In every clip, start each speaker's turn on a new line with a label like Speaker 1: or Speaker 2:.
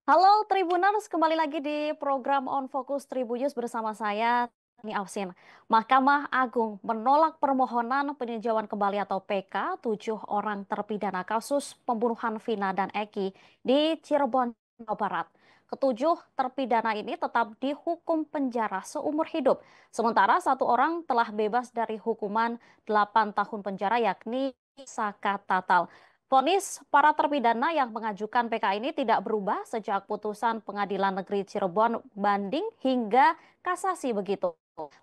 Speaker 1: Halo Tribuners, kembali lagi di program On Focus Tribunnews bersama saya, Tani Ausin. Mahkamah Agung menolak permohonan peninjauan kembali atau PK 7 orang terpidana kasus pembunuhan Vina dan Eki di Cirebon, Jawa Barat. Ketujuh terpidana ini tetap dihukum penjara seumur hidup, sementara 1 orang telah bebas dari hukuman 8 tahun penjara yakni Saka Tatal. Vonis para terpidana yang mengajukan PK ini tidak berubah sejak putusan Pengadilan Negeri Cirebon banding hingga kasasi begitu.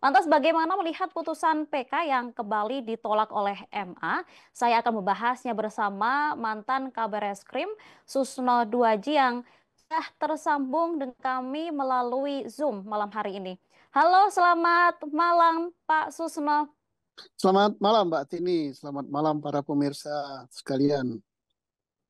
Speaker 1: Lantas bagaimana melihat putusan PK yang kembali ditolak oleh MA? Saya akan membahasnya bersama mantan Kabar Eskrim Susno Duaji yang sudah tersambung dengan kami melalui Zoom malam hari ini. Halo, selamat malam Pak Susno.
Speaker 2: Selamat malam Mbak Tini, selamat malam para pemirsa sekalian.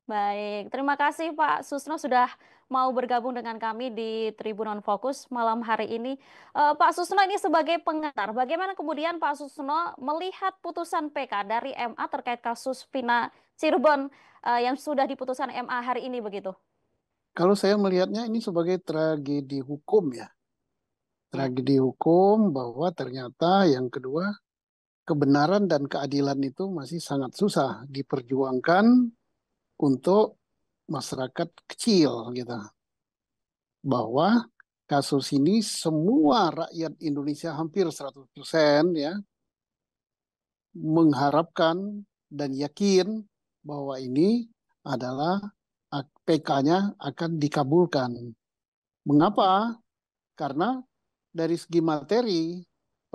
Speaker 1: Baik, terima kasih Pak Susno sudah mau bergabung dengan kami di Tribun On Fokus malam hari ini. Pak Susno ini sebagai pengantar, bagaimana kemudian Pak Susno melihat putusan PK dari MA terkait kasus Vina Cirebon yang sudah diputuskan MA hari ini begitu?
Speaker 2: Kalau saya melihatnya ini sebagai tragedi hukum ya.
Speaker 1: Ya.
Speaker 2: Tragedi hukum bahwa ternyata yang kedua kebenaran dan keadilan itu masih sangat susah diperjuangkan untuk masyarakat kecil gitu. Bahwa kasus ini semua rakyat Indonesia hampir 100% ya mengharapkan dan yakin bahwa ini adalah PK-nya akan dikabulkan. Mengapa? Karena dari segi materi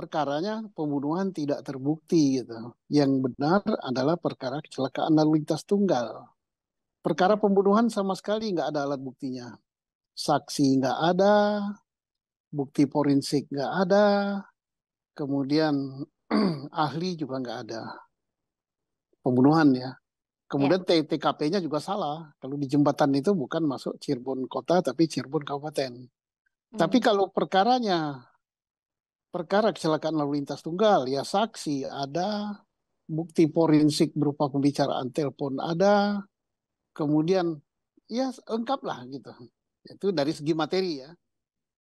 Speaker 2: perkaranya pembunuhan tidak terbukti gitu. Yang benar adalah perkara kecelakaan lalu lintas tunggal. Perkara
Speaker 1: Ya.
Speaker 2: pembunuhan sama sekali nggak ada alat buktinya. Saksi nggak ada, bukti forensik nggak ada, kemudian ahli juga nggak ada. Pembunuhan ya.
Speaker 1: Ya.
Speaker 2: Kemudian TKP-nya juga salah. Kalau di jembatan itu bukan masuk Cirebon kota tapi Cirebon kabupaten. Tapi
Speaker 1: Hmm.
Speaker 2: kalau perkara kecelakaan lalu lintas tunggal, ya saksi ada, bukti forensik berupa pembicaraan telepon ada, kemudian ya lengkap lah gitu. Itu dari segi materi ya.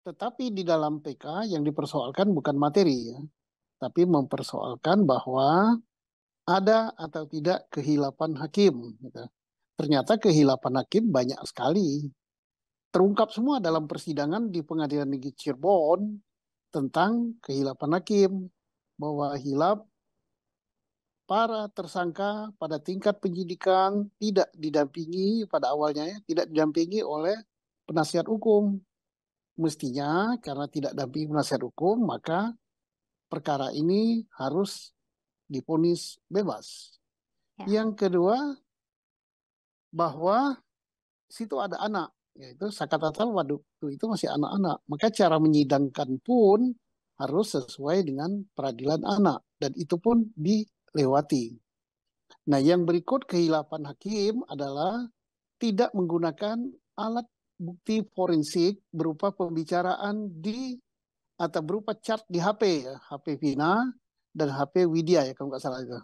Speaker 2: Tetapi di dalam PK yang dipersoalkan bukan materi ya, tapi mempersoalkan bahwa ada atau tidak kehilapan hakim. Gitu. Ternyata kehilapan hakim banyak sekali. Terungkap semua dalam persidangan di Pengadilan Negeri Cirebon tentang kehilapan hakim. Bahwa hilap para tersangka pada tingkat penyidikan tidak didampingi pada awalnya ya, tidak didampingi oleh penasihat hukum. Mestinya karena tidak dampingi penasihat hukum, maka perkara ini harus divonis bebas.
Speaker 1: Ya.
Speaker 2: Yang kedua, bahwa situ ada anak, yaitu Sakatatal waktu itu masih anak-anak. Maka cara menyidangkan pun harus sesuai dengan peradilan anak. Dan itu pun dilewati. Nah, yang berikut kehilapan hakim adalah tidak menggunakan alat bukti forensik berupa pembicaraan di atau berupa chat di HP ya, HP Vina dan HP Widya ya kalau nggak salah itu.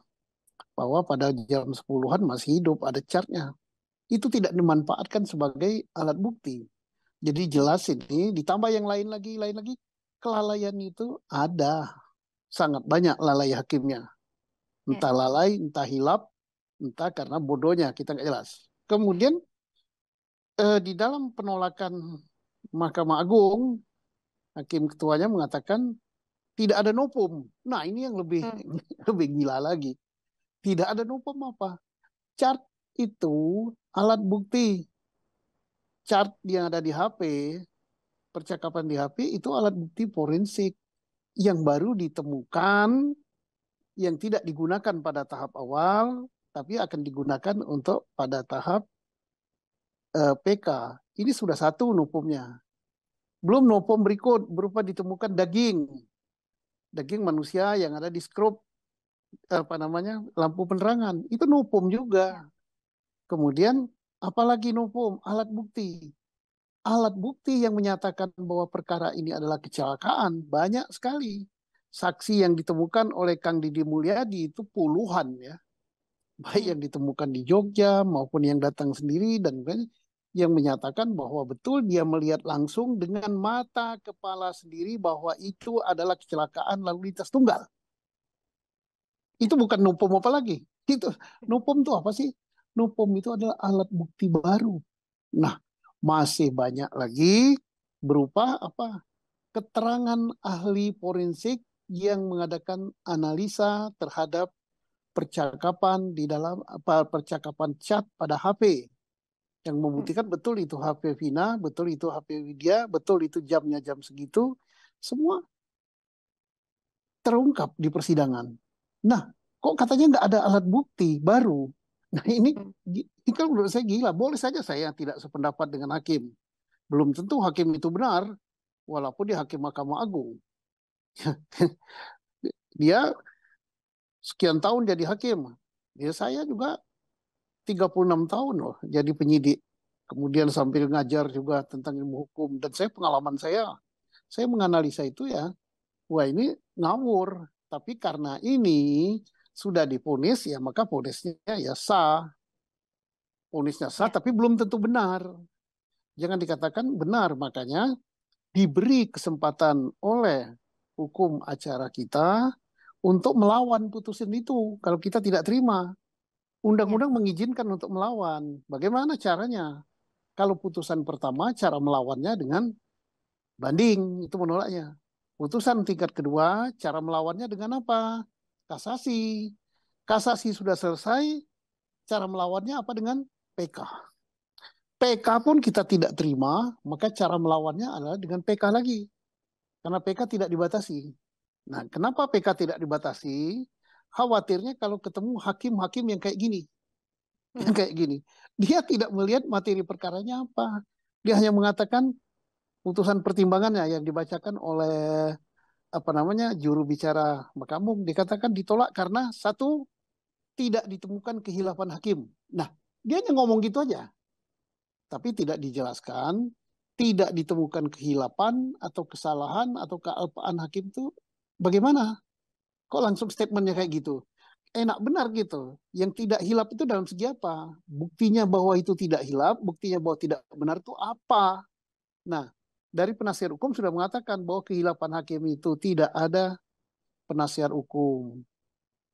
Speaker 2: Bahwa pada jam 10-an masih hidup ada chatnya. Itu tidak dimanfaatkan sebagai alat bukti. Jadi jelas ini ditambah yang lain lagi kelalaian itu ada sangat banyak lalai hakimnya.
Speaker 1: Ya.
Speaker 2: Entah lalai, entah hilap, entah karena bodohnya kita nggak jelas. Kemudian di dalam penolakan Mahkamah Agung, hakim ketuanya mengatakan tidak ada nopum. Nah ini yang lebih
Speaker 1: Hmm.
Speaker 2: lebih gila lagi. Tidak ada nopum apa? Chart itu alat bukti. Chart yang ada di HP, percakapan di HP itu alat bukti forensik yang baru ditemukan, yang tidak digunakan pada tahap awal, tapi akan digunakan untuk pada tahap PK. Ini sudah satu nopumnya. Belum nopom berikut berupa ditemukan daging manusia yang ada di skrup apa namanya lampu penerangan. Itu nopom
Speaker 1: Ya.
Speaker 2: juga. Kemudian apalagi nopom alat bukti. Alat bukti yang menyatakan bahwa perkara ini adalah kecelakaan banyak sekali. Saksi yang ditemukan oleh Kang Didi Mulyadi itu puluhan ya. Baik
Speaker 1: Hmm.
Speaker 2: yang ditemukan di Jogja maupun yang datang sendiri dan yang menyatakan bahwa betul dia melihat langsung dengan mata kepala sendiri bahwa itu adalah kecelakaan lalu lintas tunggal. Itu bukan nupum apa lagi. Itu nupum itu apa sih? Nupum itu adalah alat bukti baru. Nah, masih banyak lagi berupa apa? Keterangan ahli forensik yang mengadakan analisa terhadap percakapan di dalam apa percakapan chat pada HP yang
Speaker 1: Hmm.
Speaker 2: membuktikan betul itu HP Vina, betul itu HP Widya, betul itu jamnya jam segitu, semua terungkap di persidangan. Nah, kok katanya nggak ada alat bukti baru? Nah,
Speaker 1: Hmm.
Speaker 2: ini kan menurut saya gila. Boleh saja saya tidak sependapat dengan hakim. Belum tentu hakim itu benar, walaupun dia hakim Mahkamah Agung. Dia sekian tahun jadi hakim. Ya, saya juga 36 tahun loh jadi penyidik. Kemudian sambil ngajar juga tentang ilmu hukum. Dan saya menganalisa itu ya, wah ini ngawur. Tapi karena ini sudah diponis, ya maka ponisnya ya sah. Ponisnya sah,
Speaker 1: Ya.
Speaker 2: tapi belum tentu benar. Jangan dikatakan benar, makanya diberi kesempatan oleh hukum acara kita untuk melawan putusan itu. Kalau kita tidak terima,
Speaker 1: Ya.
Speaker 2: undang-undang mengizinkan untuk melawan. Bagaimana caranya? Kalau putusan pertama, cara melawannya dengan banding, itu menolaknya. Putusan tingkat kedua, cara melawannya dengan apa? Kasasi. Kasasi sudah selesai, cara melawannya apa dengan PK. PK pun kita tidak terima, maka cara melawannya adalah dengan PK lagi. Karena PK tidak dibatasi. Nah, kenapa PK tidak dibatasi? Khawatirnya kalau ketemu hakim-hakim yang kayak gini, yang
Speaker 1: Hmm.
Speaker 2: kayak gini, dia tidak melihat materi perkaranya apa. Dia hanya mengatakan putusan pertimbangannya yang dibacakan oleh apa namanya juru bicara Mahkamah dikatakan ditolak karena satu tidak ditemukan kehilapan hakim. Nah, dia hanya ngomong gitu aja, tapi tidak dijelaskan tidak ditemukan kehilapan atau kesalahan atau kealpaan hakim itu bagaimana? Kok langsung statementnya kayak gitu? Enak benar gitu. Yang tidak hilap itu dalam segi apa? Buktinya bahwa itu tidak hilap, buktinya bahwa tidak benar itu apa? Nah, dari penasihat hukum sudah mengatakan bahwa kehilapan hakim itu tidak ada penasihat hukum.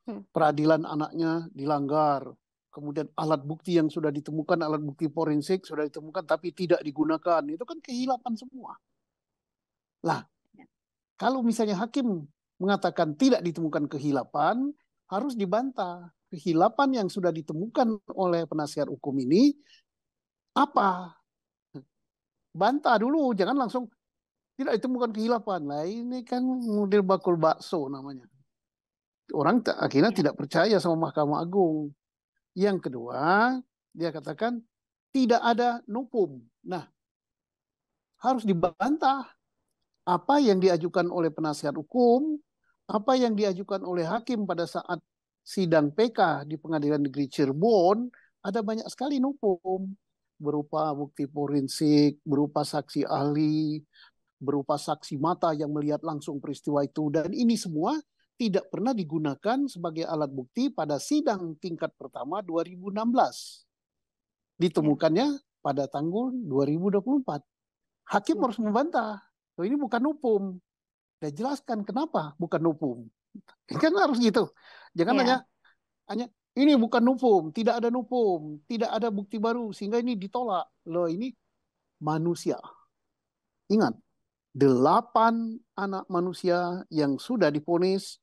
Speaker 1: Hmm.
Speaker 2: Peradilan anaknya dilanggar. Kemudian alat bukti yang sudah ditemukan, alat bukti forensik sudah ditemukan tapi tidak digunakan. Itu kan kehilapan semua. Lah,
Speaker 1: Ya.
Speaker 2: kalau misalnya hakim mengatakan tidak ditemukan kehilapan, harus dibantah. Kehilapan yang sudah ditemukan oleh penasihat hukum ini apa? Bantah dulu, jangan langsung tidak ditemukan kehilapan. Nah, ini kan model bakul bakso namanya. Orang akhirnya
Speaker 1: Ya.
Speaker 2: tidak percaya sama Mahkamah Agung. Yang kedua, dia katakan tidak ada nupum. Nah, harus dibantah apa yang diajukan oleh penasihat hukum, apa yang diajukan oleh hakim pada saat sidang PK di Pengadilan Negeri Cirebon, ada banyak sekali nupum berupa bukti forensik, berupa saksi ahli, berupa saksi mata yang melihat langsung peristiwa itu. Dan ini semua tidak pernah digunakan sebagai alat bukti pada sidang tingkat pertama 2016.
Speaker 1: Ya.
Speaker 2: Ditemukannya pada tanggal 2024. Hakim
Speaker 1: Hmm.
Speaker 2: harus membantah. Oh, ini bukan nupum. Dan jelaskan kenapa bukan nupum. Kan harus gitu. Jangan hanya
Speaker 1: Ya.
Speaker 2: hanya ini bukan nupum, tidak ada nupum, tidak ada bukti baru sehingga ini ditolak. Loh ini manusia. Ingat, 8 anak manusia yang sudah diponis,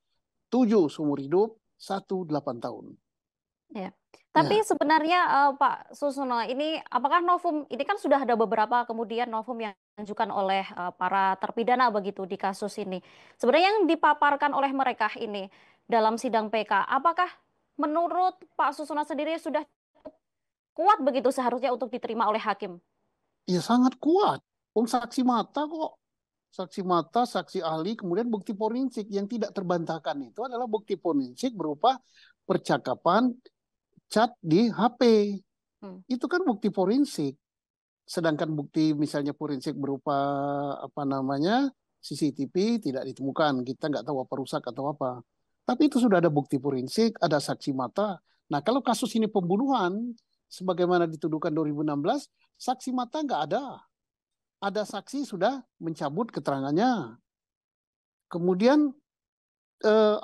Speaker 2: 7 seumur hidup, 1 8 tahun.
Speaker 1: Ya. Tapi
Speaker 2: Ya,
Speaker 1: sebenarnya Pak Susono ini apakah novum ini kan sudah ada beberapa kemudian novum yang diajukan oleh para terpidana begitu di kasus ini. Sebenarnya yang dipaparkan oleh mereka ini dalam sidang PK, apakah menurut Pak Susono sendiri sudah kuat begitu seharusnya untuk diterima oleh hakim?
Speaker 2: ya sangat kuat. Saksi mata kok. Saksi mata, saksi ahli, kemudian bukti forensik yang tidak terbantahkan itu adalah bukti forensik berupa percakapan chat di HP.
Speaker 1: Hmm.
Speaker 2: Itu kan bukti forensik. Sedangkan bukti misalnya forensik berupa apa namanya CCTV tidak ditemukan. Kita nggak tahu apa rusak atau apa. Tapi itu sudah ada bukti forensik, ada saksi mata. Nah kalau kasus ini pembunuhan, sebagaimana dituduhkan 2016, saksi mata nggak ada. Ada saksi sudah mencabut keterangannya. Kemudian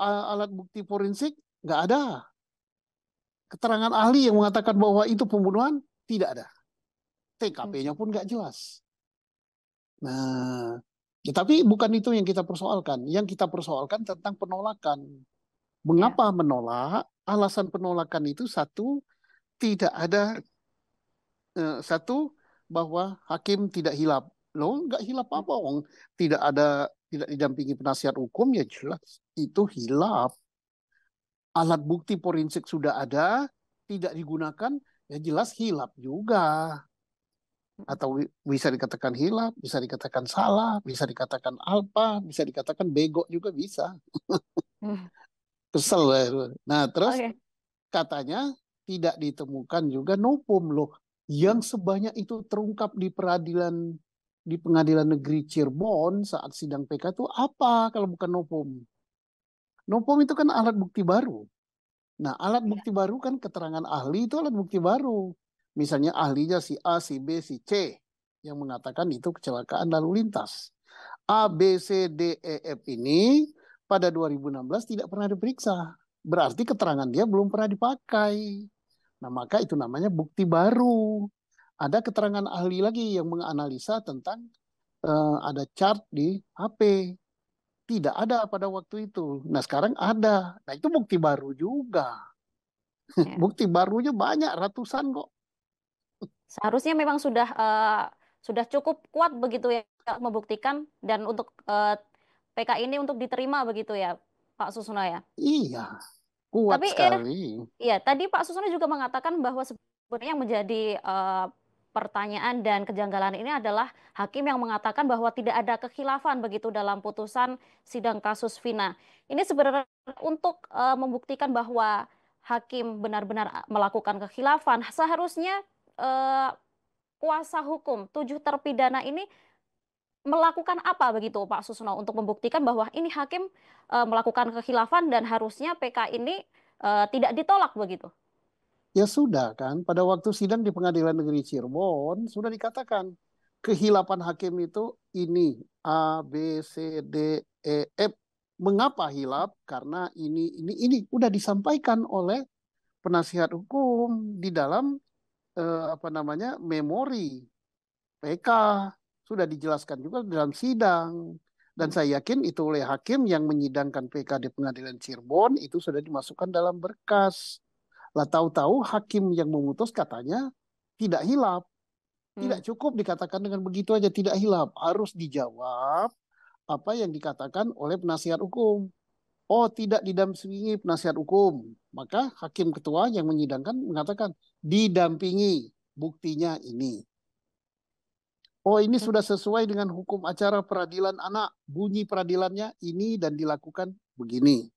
Speaker 2: alat bukti forensik nggak ada. Keterangan ahli yang mengatakan bahwa itu pembunuhan tidak ada.
Speaker 1: Hmm.
Speaker 2: TKP-nya pun nggak jelas. Nah, ya, tapi bukan itu yang kita persoalkan. Yang kita persoalkan tentang penolakan.
Speaker 1: Ya.
Speaker 2: Mengapa menolak? Alasan penolakan itu satu, tidak ada satu bahwa hakim tidak hilaf. Loh, nggak hilaf
Speaker 1: Hmm.
Speaker 2: apa, Wong? Tidak ada, tidak didampingi penasihat hukum, ya jelas itu hilaf. Alat bukti forensik sudah ada, tidak digunakan, ya jelas hilaf juga. Atau bisa dikatakan hilaf, bisa dikatakan salah, bisa dikatakan alpa, bisa dikatakan bego juga bisa.
Speaker 1: Hmm.
Speaker 2: Kesel ya. Nah, terus
Speaker 1: Oke.
Speaker 2: katanya tidak ditemukan juga novum loh. Yang sebanyak itu terungkap di peradilan, di Pengadilan Negeri Cirebon saat sidang PK itu apa kalau bukan novum? Novum itu kan alat bukti baru. Nah, alat
Speaker 1: Ya.
Speaker 2: bukti baru kan keterangan ahli itu alat bukti baru. Misalnya ahlinya si A, si B, si C yang mengatakan itu kecelakaan lalu lintas. A, B, C, D, E, F ini pada 2016 tidak pernah diperiksa. Berarti keterangan dia belum pernah dipakai. Nah, maka itu namanya bukti baru. Ada keterangan ahli lagi yang menganalisa tentang ada chart di HP. Tidak ada pada waktu itu. Nah, sekarang ada. Nah, itu bukti baru juga.
Speaker 1: Ya.
Speaker 2: Bukti barunya banyak, ratusan kok.
Speaker 1: Seharusnya memang sudah cukup kuat begitu ya membuktikan dan untuk PK ini untuk diterima begitu ya Pak Susno ya.
Speaker 2: Iya, kuat
Speaker 1: Tapi
Speaker 2: sekali.
Speaker 1: ya tadi Pak Susno juga mengatakan bahwa sebenarnya yang menjadi pertanyaan dan kejanggalan ini adalah hakim yang mengatakan bahwa tidak ada kekhilafan begitu dalam putusan sidang kasus Vina. Ini sebenarnya untuk membuktikan bahwa hakim benar-benar melakukan kekhilafan, seharusnya eh, kuasa hukum tujuh terpidana ini melakukan apa begitu Pak Susno untuk membuktikan bahwa ini hakim melakukan kekhilafan dan harusnya PK ini tidak ditolak begitu.
Speaker 2: Ya sudah kan, pada waktu sidang di Pengadilan Negeri Cirebon sudah dikatakan kehilapan hakim itu ini A, B, C, D, E, F. Mengapa hilap? Karena ini udah disampaikan oleh penasihat hukum di dalam apa namanya memori PK, sudah dijelaskan juga dalam sidang. Dan
Speaker 1: Hmm.
Speaker 2: saya yakin itu oleh hakim yang menyidangkan PK di Pengadilan Cirebon itu sudah dimasukkan dalam berkas. Lah tahu-tahu hakim yang memutus katanya tidak hilaf. Tidak
Speaker 1: Hmm.
Speaker 2: cukup dikatakan dengan begitu aja tidak hilaf. Harus dijawab apa yang dikatakan oleh penasihat hukum. Oh, tidak didampingi penasihat hukum. Maka hakim ketua yang menyidangkan mengatakan didampingi. Buktinya ini. Oh, ini sudah sesuai dengan hukum acara peradilan anak. Bunyi peradilannya ini dan dilakukan begini.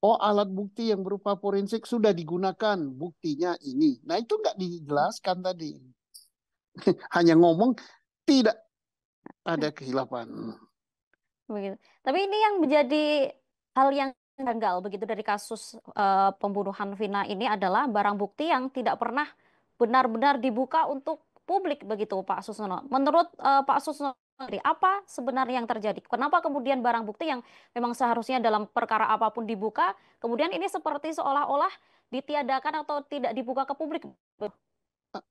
Speaker 2: Oh, alat bukti yang berupa forensik sudah digunakan. Buktinya ini. Nah, itu nggak dijelaskan tadi. Hanya ngomong tidak ada kehilafan.
Speaker 1: Begitu. Tapi ini yang menjadi hal yang janggal begitu dari kasus pembunuhan Vina ini adalah barang bukti yang tidak pernah benar-benar dibuka untuk publik begitu Pak Susno. Menurut Pak Susno sendiri, apa sebenarnya yang terjadi? Kenapa kemudian barang bukti yang memang seharusnya dalam perkara apapun dibuka, kemudian ini seperti seolah-olah ditiadakan atau tidak dibuka ke publik?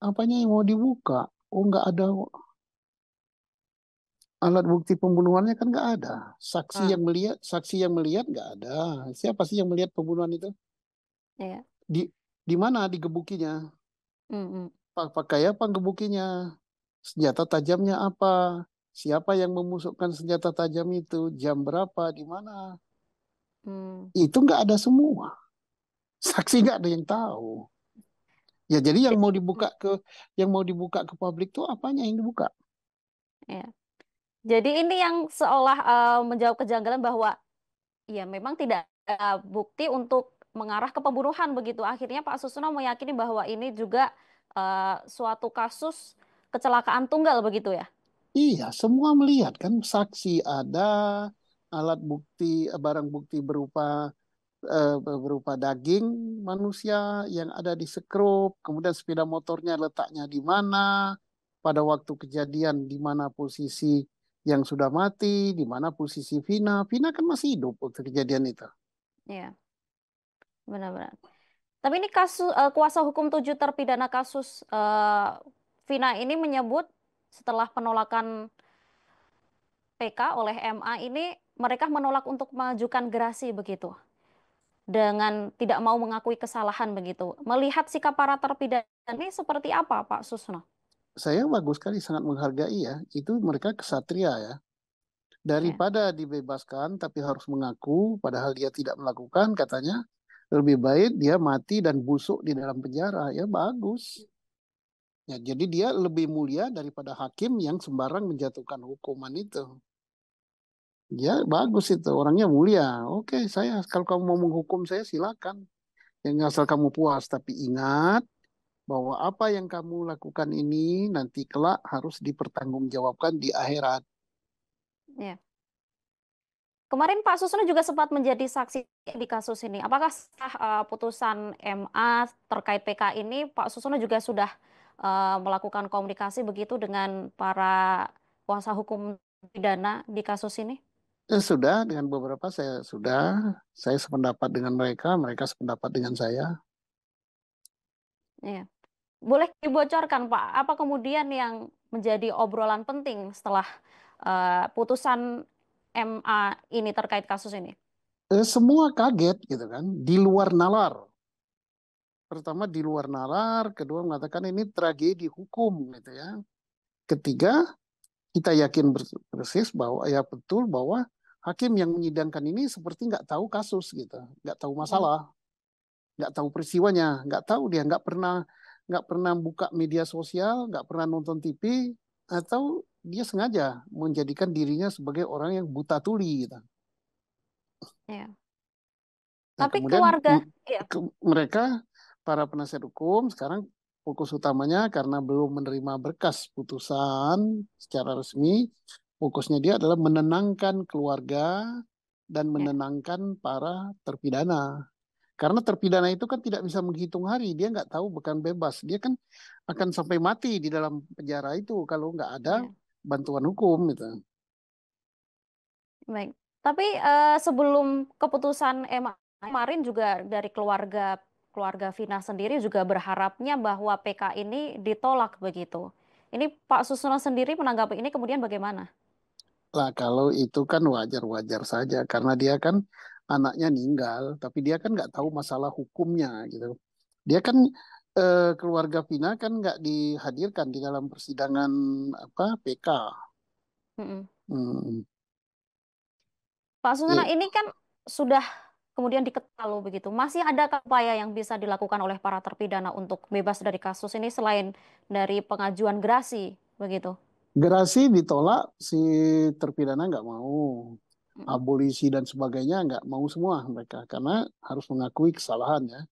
Speaker 2: Apanya yang mau dibuka? Oh, nggak ada alat bukti pembunuhannya kan nggak ada.
Speaker 1: Ah,
Speaker 2: Saksi yang melihat nggak ada. Siapa sih yang melihat pembunuhan itu?
Speaker 1: ya.
Speaker 2: Di di mana digebukinya?
Speaker 1: Hmm, hmm,
Speaker 2: Pakai apa gebukinya? Senjata tajamnya apa? Siapa yang memusukkan senjata tajam itu? Jam berapa? Di mana?
Speaker 1: hmm.
Speaker 2: Itu nggak ada semua. Saksi nggak ada yang tahu. Ya jadi
Speaker 1: Ja-
Speaker 2: yang mau dibuka ke publik tuh apanya yang dibuka?
Speaker 1: ya. Jadi ini yang seolah menjawab kejanggalan bahwa ya memang tidak ada bukti untuk mengarah ke pembunuhan begitu. Akhirnya Pak Susno meyakini bahwa ini juga suatu kasus kecelakaan tunggal begitu ya.
Speaker 2: Iya, semua melihat kan saksi ada, alat bukti, barang bukti berupa berupa daging manusia yang ada di sekrup, kemudian sepeda motornya letaknya di mana, pada waktu kejadian di mana posisi yang sudah mati, di mana posisi Vina. Vina kan masih hidup waktu kejadian itu.
Speaker 1: Iya, benar-benar. Tapi ini kasus kuasa hukum 7 terpidana kasus Vina ini menyebut setelah penolakan PK oleh MA ini mereka menolak untuk mengajukan gerasi begitu dengan tidak mau mengakui kesalahan begitu. Melihat sikap para terpidana ini seperti apa, Pak Susno?
Speaker 2: Saya bagus sekali, sangat menghargai ya. Itu mereka kesatria ya.
Speaker 1: Ya,
Speaker 2: Daripada dibebaskan tapi harus mengaku, padahal dia tidak melakukan, katanya lebih baik dia mati dan busuk di dalam penjara. Ya bagus. Ya, jadi dia lebih mulia daripada hakim yang sembarang menjatuhkan hukuman itu. Ya bagus itu, orangnya mulia. Oke, saya kalau kamu mau menghukum saya silakan. Yang asal kamu puas, tapi ingat bahwa apa yang kamu lakukan ini nanti kelak harus dipertanggungjawabkan di akhirat.
Speaker 1: ya. Kemarin Pak Susno juga sempat menjadi saksi di kasus ini. Apakah setelah putusan MA terkait PK ini, Pak Susno juga sudah melakukan komunikasi begitu dengan para kuasa hukum pidana di kasus ini?
Speaker 2: Sudah dengan beberapa saya sependapat dengan mereka, mereka sependapat dengan saya.
Speaker 1: Iya. Boleh dibocorkan, Pak, apa kemudian yang menjadi obrolan penting setelah putusan MA ini terkait kasus ini?
Speaker 2: Semua kaget gitu kan, di luar nalar. Pertama di luar nalar, kedua mengatakan ini tragedi hukum gitu ya. Ketiga, kita yakin persis bahwa ya betul bahwa hakim yang menyidangkan ini seperti nggak tahu kasus gitu, nggak tahu
Speaker 1: Mm,
Speaker 2: masalah, nggak tahu peristiwanya, nggak tahu dia nggak pernah buka media sosial, nggak pernah nonton TV, atau dia sengaja menjadikan dirinya sebagai orang yang buta tuli gitu.
Speaker 1: ya.
Speaker 2: Nah,
Speaker 1: Tapi
Speaker 2: kemudian
Speaker 1: keluarga, ya,
Speaker 2: mereka para penasihat hukum sekarang fokus utamanya karena belum menerima berkas putusan secara resmi, fokusnya dia adalah menenangkan keluarga dan
Speaker 1: ya,
Speaker 2: menenangkan para terpidana. Karena terpidana itu kan tidak bisa menghitung hari, dia nggak tahu bukan bebas, dia kan akan sampai mati di dalam penjara itu kalau nggak ada
Speaker 1: ya,
Speaker 2: bantuan hukum gitu.
Speaker 1: baik. Tapi sebelum keputusan MA kemarin juga dari keluarga keluarga Vina sendiri juga berharapnya bahwa PK ini ditolak begitu. Ini Pak Susno sendiri menanggapi ini kemudian bagaimana?
Speaker 2: Lah kalau itu kan wajar-wajar saja karena dia kan anaknya ninggal, tapi dia kan nggak tahu masalah hukumnya gitu. Dia kan keluarga Vina kan nggak dihadirkan di dalam persidangan apa PK.
Speaker 1: Mm-mm.
Speaker 2: Hmm.
Speaker 1: Pak Susno,
Speaker 2: Ya,
Speaker 1: ini kan sudah kemudian diketahui begitu. Masih ada upaya yang bisa dilakukan oleh para terpidana untuk bebas dari kasus ini selain dari pengajuan gerasi begitu?
Speaker 2: gerasi ditolak, si terpidana nggak mau.
Speaker 1: Mm-mm.
Speaker 2: Abolisi dan sebagainya nggak mau semua mereka karena harus mengakui kesalahan ya.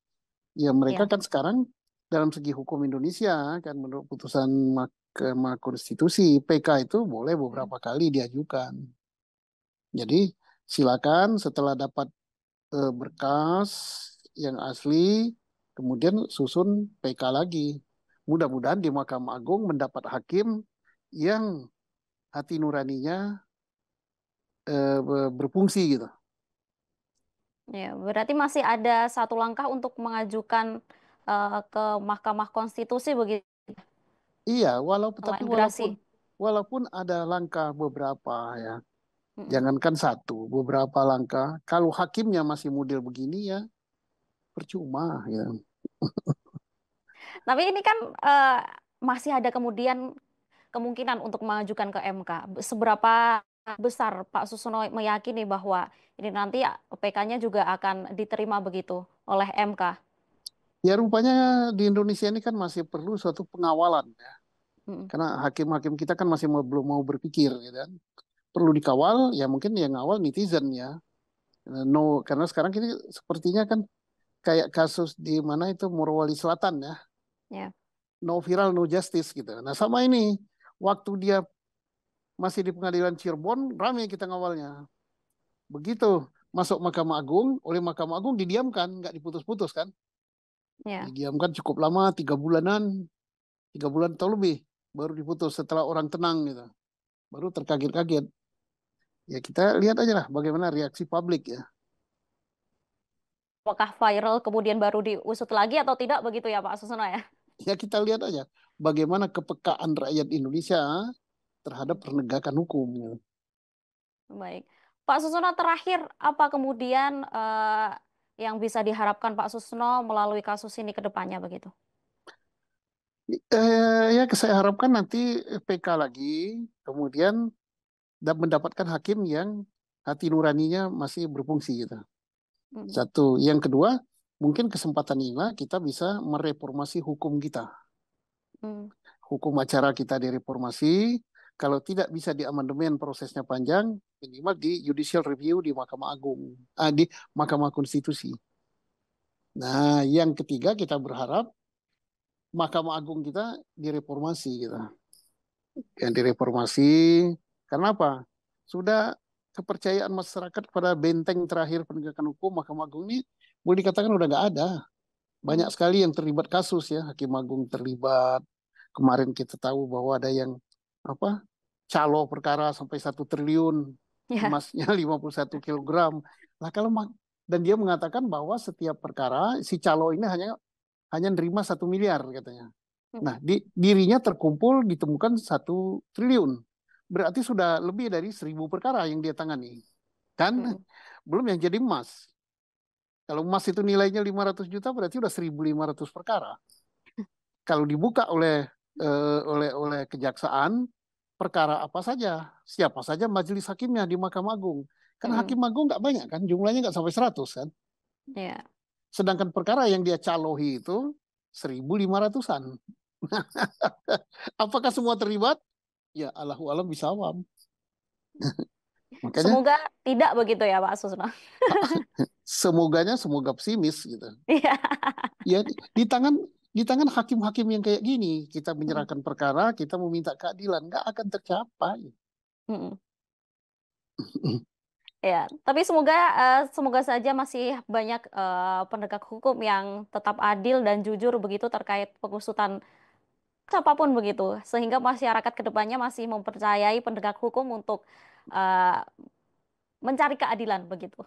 Speaker 2: Ya mereka
Speaker 1: Ya,
Speaker 2: kan sekarang dalam segi hukum Indonesia kan menurut putusan Mahkamah Konstitusi PK itu boleh
Speaker 1: mm,
Speaker 2: beberapa kali diajukan. Jadi silakan setelah dapat berkas yang asli kemudian susun PK lagi. Mudah-mudahan di Mahkamah Agung mendapat hakim yang hati nuraninya berfungsi gitu.
Speaker 1: ya, berarti masih ada satu langkah untuk mengajukan ke Mahkamah Konstitusi begitu
Speaker 2: Iya, walaupun tapi
Speaker 1: selain
Speaker 2: walaupun
Speaker 1: gerasi.
Speaker 2: walaupun ada langkah beberapa ya,
Speaker 1: Mm-mm.
Speaker 2: jangankan satu, beberapa langkah. Kalau hakimnya masih model begini ya percuma ya.
Speaker 1: Tapi ini kan masih ada kemudian kemungkinan untuk mengajukan ke MK. Seberapa besar Pak Susono meyakini bahwa ini nanti PK-nya juga akan diterima begitu oleh MK?
Speaker 2: Ya rupanya di Indonesia ini kan masih perlu suatu pengawalan ya.
Speaker 1: Mm,
Speaker 2: Karena hakim-hakim kita kan masih belum mau berpikir gitu kan. Perlu dikawal ya mungkin yang ngawal netizen ya. No, karena sekarang ini sepertinya kan kayak kasus di mana itu Morowali Selatan ya.
Speaker 1: ya.
Speaker 2: No viral, no justice gitu. Nah sama ini, waktu dia masih di pengadilan Cirebon, ramai kita ngawalnya. Begitu masuk Mahkamah Agung, oleh Mahkamah Agung didiamkan, nggak diputus-putus kan?
Speaker 1: Ya.
Speaker 2: Didiamkan cukup lama, 3 bulanan, 3 bulan atau lebih, baru diputus setelah orang tenang gitu. Baru terkaget-kaget. Ya kita lihat aja lah bagaimana reaksi publik ya.
Speaker 1: Apakah viral kemudian baru diusut lagi atau tidak begitu ya Pak Suseno ya?
Speaker 2: Ya kita lihat aja bagaimana kepekaan rakyat Indonesia terhadap penegakan hukum, ya.
Speaker 1: Baik. Pak Suseno terakhir apa kemudian yang bisa diharapkan Pak Suseno melalui kasus ini ke depannya begitu?
Speaker 2: Ya saya harapkan nanti PK lagi, kemudian mendapatkan hakim yang hati nuraninya masih berfungsi gitu.
Speaker 1: Hmm.
Speaker 2: Satu. Yang kedua, mungkin kesempatan inilah kita bisa mereformasi hukum kita.
Speaker 1: Hmm.
Speaker 2: Hukum acara kita direformasi. Kalau tidak bisa diamandemen prosesnya panjang, minimal di judicial review di Mahkamah Agung, di Mahkamah Konstitusi. Nah, yang ketiga kita berharap Mahkamah Agung kita direformasi gitu. Yang direformasi karena apa? Sudah kepercayaan masyarakat pada benteng terakhir penegakan hukum Mahkamah Agung ini boleh dikatakan udah nggak ada. Banyak
Speaker 1: Hmm.
Speaker 2: sekali yang terlibat kasus ya, Hakim Agung terlibat. Kemarin kita tahu bahwa ada yang apa? Calo perkara sampai 1 triliun,
Speaker 1: Ya.
Speaker 2: emasnya 51 kilogram. Nah, dan dia mengatakan bahwa setiap perkara si calo ini hanya nerima 1 miliar katanya.
Speaker 1: Hmm.
Speaker 2: Nah, dirinya terkumpul ditemukan 1 triliun. Berarti sudah lebih dari 1.000 perkara yang dia tangani. Kan
Speaker 1: Hmm.
Speaker 2: belum yang jadi emas. Kalau emas itu nilainya 500 juta berarti udah 1.500 perkara. Kalau dibuka oleh kejaksaan, perkara apa saja, siapa saja majelis hakimnya di Mahkamah Agung. Kan
Speaker 1: Hmm.
Speaker 2: Hakim Agung nggak banyak kan, jumlahnya nggak sampai 100 kan.
Speaker 1: Ya.
Speaker 2: Sedangkan perkara yang dia calohi itu 1.500-an. Apakah semua terlibat? Ya Allahu alam bisawab. Makanya
Speaker 1: Semoga tidak begitu ya Pak Susno.
Speaker 2: semoga optimis gitu.
Speaker 1: Iya.
Speaker 2: Ya di tangan hakim-hakim yang kayak gini kita
Speaker 1: Hmm.
Speaker 2: menyerahkan perkara, kita meminta keadilan, nggak akan tercapai.
Speaker 1: Hmm. Ya, tapi semoga saja masih banyak penegak hukum yang tetap adil dan jujur begitu terkait pengusutan apapun begitu, sehingga masyarakat kedepannya masih mempercayai penegak hukum untuk eh, mencari keadilan begitu.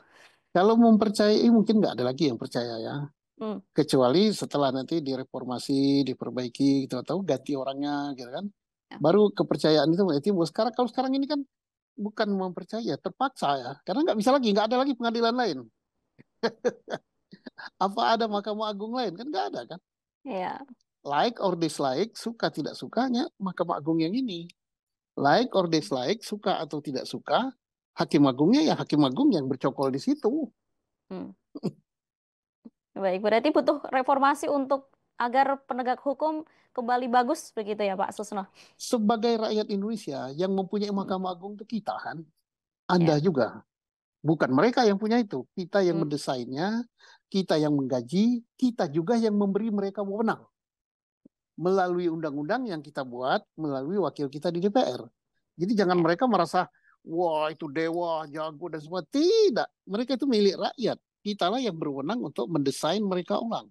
Speaker 2: Kalau mempercayai mungkin nggak ada lagi yang percaya ya.
Speaker 1: Hmm.
Speaker 2: Kecuali setelah nanti direformasi, diperbaiki gitu atau ganti orangnya gitu kan.
Speaker 1: Ya.
Speaker 2: Baru kepercayaan itu berarti kalau sekarang ini kan bukan mempercaya, terpaksa ya. Karena nggak bisa lagi, nggak ada lagi pengadilan lain. Apa ada Mahkamah Agung lain? Kan nggak ada kan.
Speaker 1: Ya.
Speaker 2: Like or dislike, suka tidak sukanya Mahkamah Agung yang ini. Like or dislike, suka atau tidak suka, Hakim Agungnya ya Hakim Agung yang bercokol di situ.
Speaker 1: Hmm. Baik, berarti butuh reformasi untuk agar penegak hukum kembali bagus begitu ya Pak Susno.
Speaker 2: Sebagai rakyat Indonesia yang mempunyai
Speaker 1: Hmm.
Speaker 2: Mahkamah Agung itu kita kan, Anda
Speaker 1: Ya.
Speaker 2: juga. Bukan mereka yang punya itu. Kita yang
Speaker 1: Hmm.
Speaker 2: mendesainnya, kita yang menggaji, kita juga yang memberi mereka wewenang. Melalui undang-undang yang kita buat, melalui wakil kita di DPR. Jadi jangan
Speaker 1: Ya.
Speaker 2: mereka merasa, wah itu dewa, jago dan semua. Tidak. Mereka itu milik rakyat. Kitalah yang berwenang untuk mendesain mereka ulang.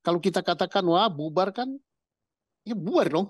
Speaker 2: Kalau kita katakan, wah bubar kan, ya bubar dong.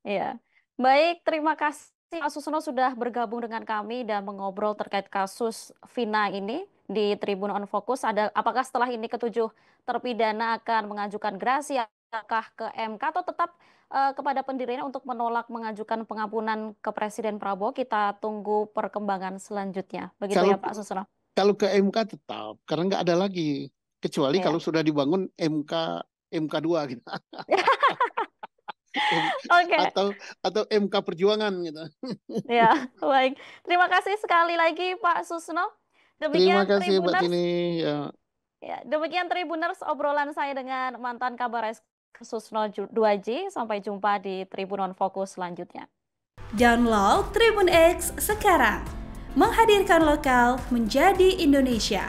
Speaker 1: Iya. Baik, terima kasih Pak Susno sudah bergabung dengan kami dan mengobrol terkait kasus Vina ini di Tribun On Focus. Apakah setelah ini ketujuh terpidana akan mengajukan gerasi apakah ke MK atau tetap kepada pendirinya untuk menolak mengajukan pengampunan ke Presiden Prabowo? Kita tunggu perkembangan selanjutnya. Begitu
Speaker 2: Kalau
Speaker 1: ya Pak Susno.
Speaker 2: kalau ke MK tetap, karena nggak ada lagi. Kecuali
Speaker 1: Iya.
Speaker 2: kalau sudah dibangun MK2 gitu.
Speaker 1: Oke.
Speaker 2: Atau MK Perjuangan gitu.
Speaker 1: Ya, baik. Terima kasih sekali lagi Pak Susno.
Speaker 2: Terima
Speaker 1: Demikian
Speaker 2: kasih Mbak
Speaker 1: Tribuners.
Speaker 2: Tini. Ya.
Speaker 1: Ya, demikian Tribuners obrolan saya dengan mantan Kabar Eskrim Susno 2J. Sampai jumpa di Tribun On Fokus selanjutnya.
Speaker 3: Download Tribun X sekarang. Menghadirkan lokal menjadi Indonesia.